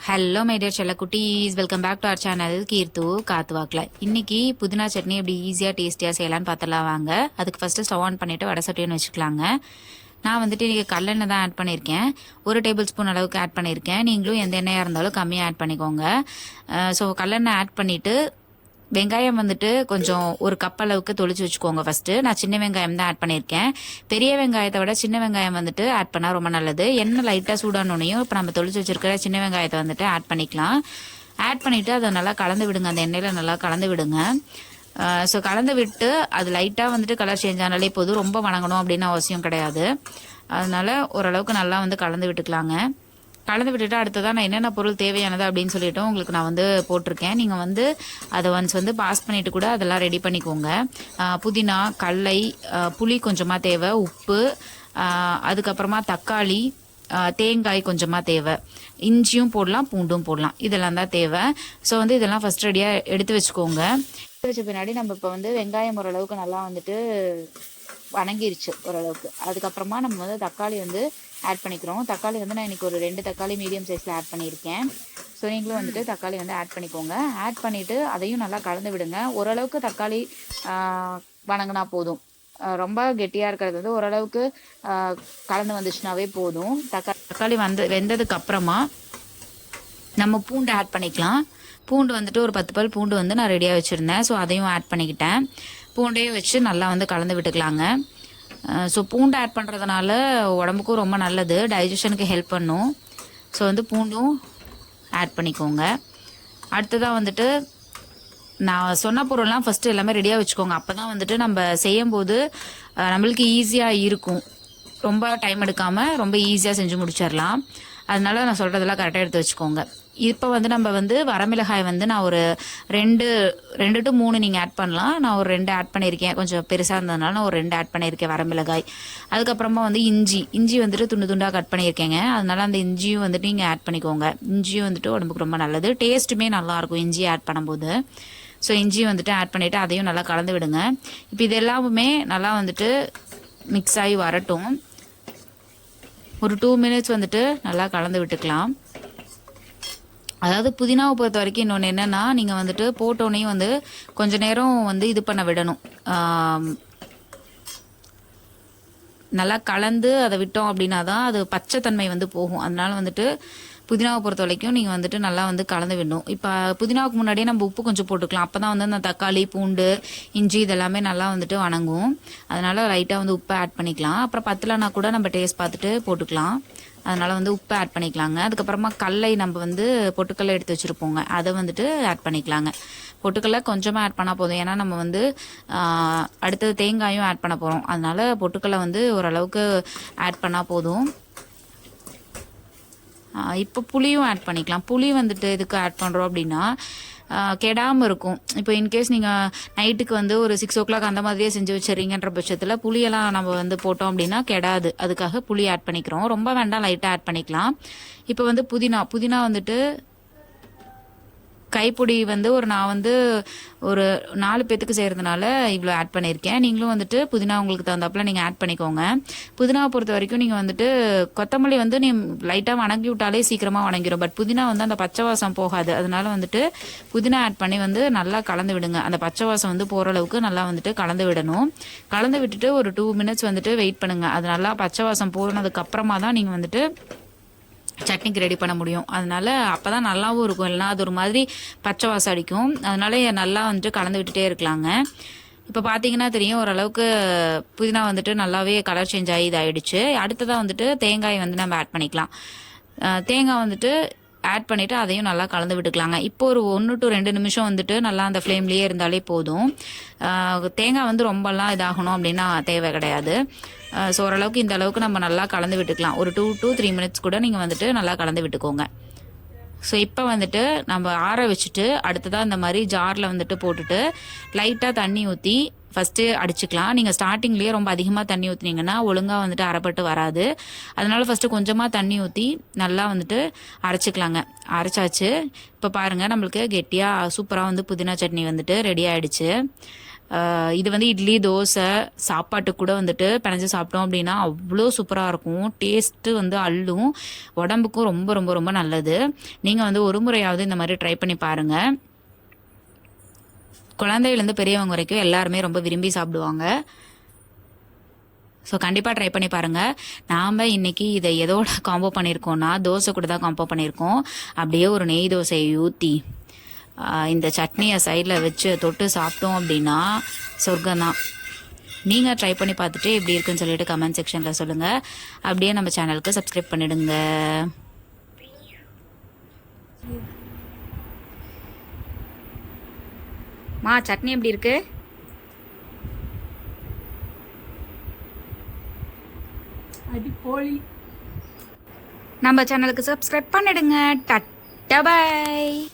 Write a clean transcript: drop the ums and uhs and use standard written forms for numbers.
Hello my dear செல்ல குட்டீஸ், welcome back to our channel கீர்த்து காத்து வாக்கில். இன்னைக்கு புதினா சட்னி எப்படி ஈஸியாக டேஸ்டியாக செய்யலான்னு பார்த்துலாம் வாங்க. அதுக்கு ஃபஸ்ட்டு ஸ்டவ் ஆன் பண்ணிவிட்டு வடை சட்டின்னு வச்சுக்கலாங்க. நான் வந்துட்டு இன்றைக்கி கல்லெண்ணெய் தான் ஆட் பண்ணியிருக்கேன். 1 டேபிள் ஸ்பூன் அளவுக்கு ஆட் பண்ணியிருக்கேன். நீங்களும் எந்த எண்ணெயாக இருந்தாலும் கம்மியாக ஆட் பண்ணிக்கோங்க. ஸோ கல்லெண்ணெய் ஆட் பண்ணிவிட்டு வெங்காயம் வந்துட்டு கொஞ்சம் ஒரு கப் அளவுக்கு தொளிச்சு வச்சுக்கோங்க. ஃபர்ஸ்ட்டு நான் சின்ன வெங்காயம் தான் ஆட் பண்ணியிருக்கேன். பெரிய வெங்காயத்தை விட சின்ன வெங்காயம் வந்துட்டு ஆட் பண்ணால் ரொம்ப நல்லது. எண்ணெய் லைட்டாக சூடானோனையும் இப்போ நம்ம தொளிச்சு வச்சிருக்கிற சின்ன வெங்காயத்தை வந்துட்டு ஆட் பண்ணிக்கலாம். ஆட் பண்ணிவிட்டு அதை நல்லா கலந்து விடுங்க. அந்த எண்ணெயில் நல்லா கலந்து விடுங்க. ஸோ கலந்து விட்டு அது லைட்டாக வந்துட்டு கலர் சேஞ்ச் ஆனாலே போதும். ரொம்ப வணங்கணும் அப்படின்னு அவசியம் கிடையாது. அதனால ஓரளவுக்கு நல்லா வந்து கலந்து விட்டுக்கலாங்க. கலந்து விட்டுட்டு அடுத்ததான் நான் என்னென்ன பொருள் தேவையானது அப்படின்னு சொல்லிட்டு உங்களுக்கு நான் வந்து போட்டிருக்கேன். நீங்கள் வந்து அதை ஒன்ஸ் வந்து பாஸ் பண்ணிவிட்டு கூட அதெல்லாம் ரெடி பண்ணிக்கோங்க. புதினா, கடலை, புளி கொஞ்சமாக தேவை, உப்பு, அதுக்கப்புறமா தக்காளி, தேங்காய் கொஞ்சமாக தேவை, இஞ்சியும் போடலாம், பூண்டும் போடலாம். இதெல்லாம் தான் தேவை. ஸோ வந்து இதெல்லாம் ஃபஸ்ட் ரெடியாக எடுத்து வச்சுக்கோங்க. எடுத்து வச்ச பின்னாடி நம்ம இப்போ வந்து வெங்காயம் ஓரளவுக்கு நல்லா வந்துட்டு வணங்கிருச்சு ஓரளவுக்கு. அதுக்கப்புறமா நம்ம வந்து தக்காளி வந்து ஆட் பண்ணிக்கிறோம். தக்காளி வந்து நான் இன்றைக்கி ஒரு 2 தக்காளி மீடியம் சைஸில் ஆட் பண்ணியிருக்கேன். ஸோ நீங்களும் வந்துட்டு தக்காளி வந்து ஆட் பண்ணிக்கோங்க. ஆட் பண்ணிவிட்டு அதையும் நல்லா கலந்து விடுங்க. ஓரளவுக்கு தக்காளி வணங்கினா போதும். ரொம்ப கெட்டியாக இருக்கிறது வந்து ஓரளவுக்கு கலந்து வந்துச்சுனாவே போதும். தக்காளி வெந்ததுக்கு அப்புறமா நம்ம பூண்டு ஆட் பண்ணிக்கலாம். பூண்டு வந்துட்டு ஒரு 10 பல் பூண்டு வந்து நான் ரெடியாக வச்சுருந்தேன். ஸோ அதையும் ஆட் பண்ணிக்கிட்டேன். பூண்டையும் வச்சு நல்லா வந்து கலந்து விட்டுக்கலாங்க. ஸோ பூண்டு ஆட் பண்ணுறதுனால உடம்புக்கும் ரொம்ப நல்லது, டைஜஷனுக்கு ஹெல்ப் பண்ணும். ஸோ வந்து பூண்டும் ஆட் பண்ணிக்கோங்க. அடுத்ததாக வந்துட்டு நான் சொன்ன பொருள்லாம் ஃபஸ்ட்டு எல்லாமே ரெடியாக வச்சுக்கோங்க. அப்போ தான் வந்துட்டு நம்ம செய்யும்போது நம்மளுக்கு ஈஸியாக இருக்கும். ரொம்ப டைம் எடுக்காமல் ரொம்ப ஈஸியாக செஞ்சு முடிச்சிடலாம். அதனால நான் சொல்கிறதெல்லாம் கரெக்டாக எடுத்து வச்சுக்கோங்க. இப்போ வந்து நம்ம வந்து வரமிளகாய் வந்து நான் ஒரு 2 to 3 நீங்கள் ஆட் பண்ணலாம். நான் ஒரு 2 ஆட் பண்ணியிருக்கேன். கொஞ்சம் பெருசாக இருந்ததுனால நான் ஒரு 2 ஆட் பண்ணியிருக்கேன் வரமிளகாய். அதுக்கப்புறமா வந்து இஞ்சி வந்துட்டு துண்டாக கட் பண்ணியிருக்கேங்க. அதனால அந்த இஞ்சியும் வந்துட்டு நீங்கள் ஆட் பண்ணிக்கோங்க. இஞ்சியும் வந்துட்டு உடம்புக்கு ரொம்ப நல்லது, டேஸ்ட்டுமே நல்லாயிருக்கும் இஞ்சி ஆட் பண்ணும்போது. ஸோ இஞ்சியும் வந்துட்டு ஆட் பண்ணிவிட்டு அதையும் நல்லா கலந்து விடுங்க. இப்போ இது எல்லாமே நல்லா வந்துட்டு மிக்ஸ் ஆகி வரட்டும். ஒரு 2 மினிட்ஸ் வந்துட்டு நல்லா கலந்து விட்டுக்கலாம். அதாவது புதினாவை பொறுத்த வரைக்கும் இன்னொன்று என்னென்னா, நீங்கள் வந்துட்டு போட்டோன்னையும் வந்து கொஞ்ச நேரம் வந்து இது பண்ண விடணும். நல்லா கலந்து அதை விட்டோம் அப்படின்னா தான் அது பச்சைத்தன்மை வந்து போகும். அதனால வந்துட்டு புதினாவை பொறுத்த வரைக்கும் நீங்கள் வந்துட்டு நல்லா வந்து கலந்து விடணும். இப்போ புதினாவுக்கு முன்னாடியே நம்ம உப்பு கொஞ்சம் போட்டுக்கலாம். அப்போ தான் வந்து அந்த தக்காளி, பூண்டு, இஞ்சி இதெல்லாமே நல்லா வந்துட்டு வணங்கும். அதனால் லைட்டாக வந்து உப்பை ஆட் பண்ணிக்கலாம். அப்புறம் பத்தலைனா கூட நம்ம டேஸ்ட் பார்த்துட்டு போட்டுக்கலாம். அதனால் வந்து உப்பு ஆட் பண்ணிக்கலாங்க. அதுக்கப்புறமா கடலை நம்ம வந்து பொட்டுக்கடலை எடுத்து வச்சுருப்போங்க, அதை வந்துட்டு ஆட் பண்ணிக்கலாங்க. பொட்டுக்கடலை கொஞ்சமாக ஆட் பண்ணால் போதும். ஏன்னா நம்ம வந்து அடுத்தது தேங்காயும் ஆட் பண்ண போகிறோம். அதனால் பொட்டுக்கடலை வந்து ஓரளவுக்கு ஆட் பண்ணால் போதும். இப்போ புளியும் ஆட் பண்ணிக்கலாம். புளி வந்துட்டு எதுக்கு ஆட் பண்ணுறோம் அப்படின்னா கெடாமல் இருக்கும். இப்போ இன்கேஸ் நீங்கள் நைட்டுக்கு வந்து ஒரு 6 o'clock அந்த மாதிரியே செஞ்சு வச்சுறீங்கன்ற பட்சத்தில் புளியெல்லாம் நம்ம வந்து போட்டோம் அப்படின்னா கெடாது. அதுக்காக புளி ஆட் பண்ணிக்கிறோம். ரொம்ப வேண்டாம், லைட்டாக ஆட் பண்ணிக்கலாம். இப்போ வந்து புதினா வந்துட்டு கைப்பொடி வந்து நான் வந்து ஒரு 4 பேத்துக்கு செய்கிறதுனால இவ்வளோ ஆட் பண்ணியிருக்கேன். நீங்களும் வந்துட்டு புதினா உங்களுக்கு தகுந்தாப்பில் நீங்கள் ஆட் பண்ணிக்கோங்க. புதினாவை பொறுத்த வரைக்கும் நீங்கள் வந்துட்டு கொத்தமல்லி வந்து நீ லைட்டாக வணங்கி விட்டாலே சீக்கிரமாக வணங்கிடும். பட் புதினா வந்து அந்த பச்சை வாசம் போகாது. அதனால வந்துட்டு புதினா ஆட் பண்ணி வந்து நல்லா கலந்து விடுங்க. அந்த பச்சை வாசம் வந்து போகிற அளவுக்கு நல்லா வந்துட்டு கலந்து விடணும். கலந்து விட்டுட்டு ஒரு 2 மினிட்ஸ் வந்துட்டு வெயிட் பண்ணுங்கள். அது நல்லா பச்சை வாசம் போனதுக்கு அப்புறமா தான் நீங்கள் வந்துட்டு சட்னிக்கு ரெடி பண்ண முடியும். அதனால அப்போ தான் நல்லாவும் இருக்கும். இல்லைனா அது ஒரு மாதிரி பச்சை வாசம் அடிக்கும். அதனால நல்லா வந்துட்டு கலந்து விட்டுட்டே இருக்கலாங்க. இப்போ பார்த்தீங்கன்னா தெரியும், ஓரளவுக்கு புதினா வந்துட்டு நல்லாவே கலர் சேஞ்ச் ஆகி இதாகிடுச்சு. அடுத்ததாக வந்துட்டு தேங்காய் வந்து நம்ம ஆட் பண்ணிக்கலாம். தேங்காய் வந்துட்டு ஆட் பண்ணிவிட்டு அதையும் நல்லா கலந்து விட்டுக்கலாங்க. இப்போ ஒரு 1 to 2 நிமிஷம் வந்துட்டு நல்லா அந்த ஃப்ளேம்லேயே இருந்தாலே போதும். தேங்காய் வந்து ரொம்பலாம் இதாகணும் அப்படின்னா தேவை கிடையாது. ஸோ ஓரளவுக்கு இந்த அளவுக்கு நம்ம நல்லா கலந்து விட்டுக்கலாம். ஒரு 2 to 3 மினிட்ஸ் கூட நீங்கள் வந்துட்டு நல்லா கலந்து விட்டுக்கோங்க. ஸோ இப்போ வந்துட்டு நம்ம ஆற வச்சுட்டு அடுத்ததாக இந்த மாதிரி ஜாரில் வந்துட்டு போட்டுட்டு லைட்டாக தண்ணி ஊற்றி ஃபஸ்ட்டு அடிச்சுக்கலாம். நீங்கள் ஸ்டார்டிங்லேயே ரொம்ப அதிகமாக தண்ணி ஊற்றினீங்கன்னா ஒழுங்காக வந்துட்டு அரைப்பட்டு வராது. அதனால ஃபஸ்ட்டு கொஞ்சமாக தண்ணி ஊற்றி நல்லா வந்துட்டு அரைச்சிக்கலாங்க. அரைச்சாச்சு. இப்போ பாருங்கள், நம்மளுக்கு கெட்டியாக சூப்பராக வந்து புதினா சட்னி வந்துட்டு ரெடி ஆகிடுச்சு. இது வந்து இட்லி தோசை சாப்பாட்டுக்கு கூட வந்துட்டு பிணைஞ்சு சாப்பிட்டோம் அப்படின்னா அவ்வளோ சூப்பராக இருக்கும். டேஸ்ட்டு வந்து அள்ளும், உடம்புக்கும் ரொம்ப ரொம்ப ரொம்ப நல்லது. நீங்கள் வந்து ஒரு முறையாவது இந்த மாதிரி ட்ரை பண்ணி பாருங்கள். குழந்தையிலேருந்து பெரியவங்க வரைக்கும் எல்லாருமே ரொம்ப விரும்பி சாப்பிடுவாங்க. ஸோ கண்டிப்பாக ட்ரை பண்ணி பாருங்கள். நாம் இன்றைக்கி இதை எதோட காம்போ பண்ணியிருக்கோன்னா தோசை கூட தான் காம்போ பண்ணியிருக்கோம். அப்படியே ஒரு நெய் தோசையை ஊற்றி இந்த சட்னியை சைடில் வச்சு தொட்டு சாப்பிட்டோம் அப்படின்னா சொர்க்கம்தான். நீங்கள் ட்ரை பண்ணி பார்த்துட்டு எப்படி இருக்குன்னு சொல்லிட்டு கமெண்ட் செக்ஷனில் சொல்லுங்கள். அப்படியே நம்ம சேனலுக்கு சப்ஸ்கிரைப் பண்ணிடுங்க. மா சட்னி எப்படி இருக்கு? அடிப்போலி. நம்ம சேனலுக்கு சப்ஸ்கிரைப் பண்ணிடுங்க. Ta-ta by.